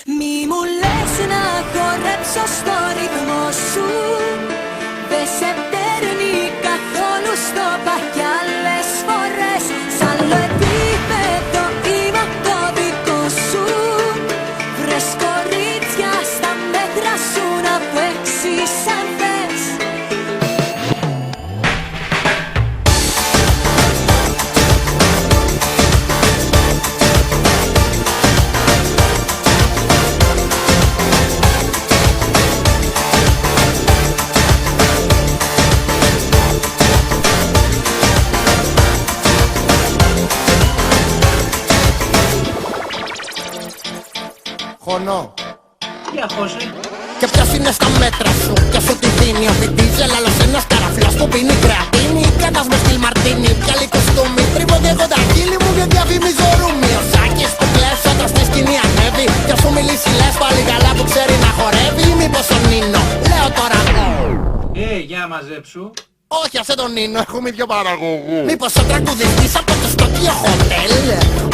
Μη μου λες να χορέψω στο ρυθμό σου. Δε σε παίρνει καθόλου στο παχύ άλλες φορές. Σ' άλλο επίπεδο είμαι το δικό σου. Βρες κορίτσια στα μέτρα σου να παίξεις αν θες. Χωνό. Για χώσε. Και ποιος είναι στα μέτρα σου, ποιος σου τη δίνει. Ο Βιτίζελ, άλλος ένας καραφλός που πίνει κρεατίνη. Κι ένας με στυλ Μαρτίνι, πιάλει κοστούμι. Τρίβονται εγώ τα χείλη μου και διαφημίζω ρούμι. Ο Σάκης που κλαις όταν στη σκηνή ανέβει. Κι σου μιλήσει λες πάλι καλά που ξέρει να χορεύει. Ή μήπως ο Νίνο, λέω τώρα. Για μαζέψου. Όχι, άσε τον Νίνο, έχουμε ίδιο παραγωγού. Μήπως ο τραγουδιστής από το Στόκιο Χοτέλ.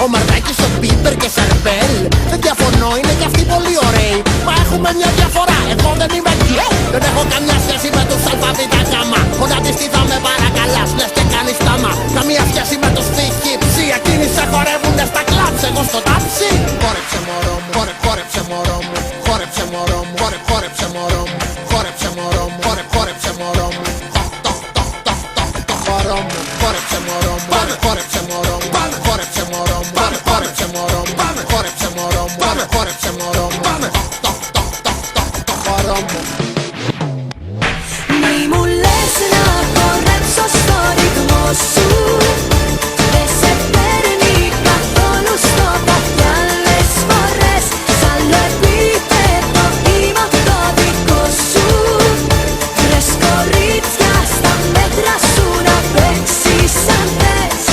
Ο Μαρδάκης, ο Μπίμπερ και Σαρβέλ. Δεν διαφωνώ, είναι κι αυτοί πολύ ωραίοι. Μα έχουμε μια διαφορά, εγώ δεν είμαι γκέι. Δεν έχω καμιά σχέση με τους αλφαβήτα γάμα. Μοναδιστή θα με παρακαλάς, λες και κάνεις τάμα. Καμία σχέση με τους θύχυψη. Εκείνοι σε χορεύουνε στα κλαμπς, εγώ στο τάψι. Χόρεψε μωρό μου, χόρεψε μωρό μου. Χόρεψε μωρό μου, χόρεψε μωρό μου. Χόρεψε μωρό μου, χόρεψε μωρό μου. Χόρεψε μωρό μου, χόρεψε μωρό μου, χόρεψε μωρό μου, χόρεψε μωρό μου, χόρεψε μωρό μου, χόρεψε μωρό μου, το χορό μου. Μη μου λες να χορέψω στο ρυθμό σου. Δε σε παίρνει καθόλου στο παχύ άλλες φορές. Σ' άλλο επίπεδο είμαι το δικό σου. Βρες κορίτσια στα μέτρα σου να παίξεις αν θες.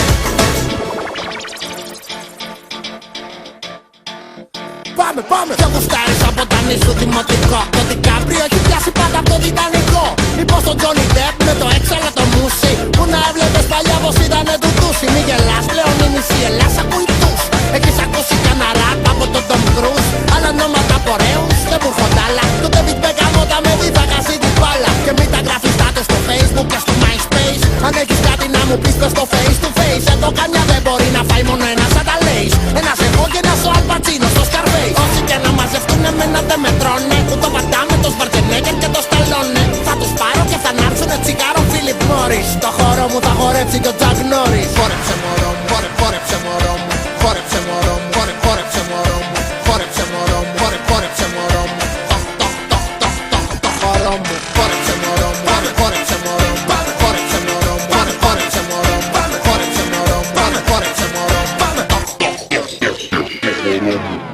Πάμε, πάμε! Ποιο γουστάρεις από τα νήσου δημοτικό. Το Δικάπριο έχει πιάσει πάντα από το Τιτανικό. Μήπως τον Τζόνι Ντεπ με το έξαλα το μουσι. Που να έβλεπες παλιά πως ήτανε του Τούσι. Μη γελάς, πλέον η μισή Ελλάς ακούει τους. Έχεις ακούσει κανένα ραπ από τον Τομ Κρούζ. Άλλα ονόματα από ρέους, δεν μου χοντάλα. Το David Beckham όταν με δει θα χάσει την μπάλα. Και μην τα γράφεις στάτες στο Facebook και στο MySpace. Αν έχεις κάτι να μου πεις πες στο face to face. Εδώ καμιά δεν μπορεί να φάει μόνο ένα σαν τα λέεις. Ένας εγώ και ένας ο Αλπατσίνο στο Scarface. Όσοι και να μαζευτούν εμένα δεν με τρώνε. Που το πατάμε το Schwarzenegger και το Stallone. Θα τους πάρω και θα ανάψουνε τσιγάρο Philip Morris. Το χώρο μου θα χορέψει και ο Chuck Norris. Χόρεψε μωρό μου, χόρεψε μωρό μου. Χόρεψε μωρό μου, χόρεψε μωρό μου. Χόρεψε μωρό μου, χόρεψε μωρό μου. Το χώρο μου. Χόρεψε μωρό μου, χόρεψε μωρό μου. Χόρεψε μωρό μου, χόρεψε μωρό μου. Χόρεψε μωρό μου, χόρεψε μωρό μου.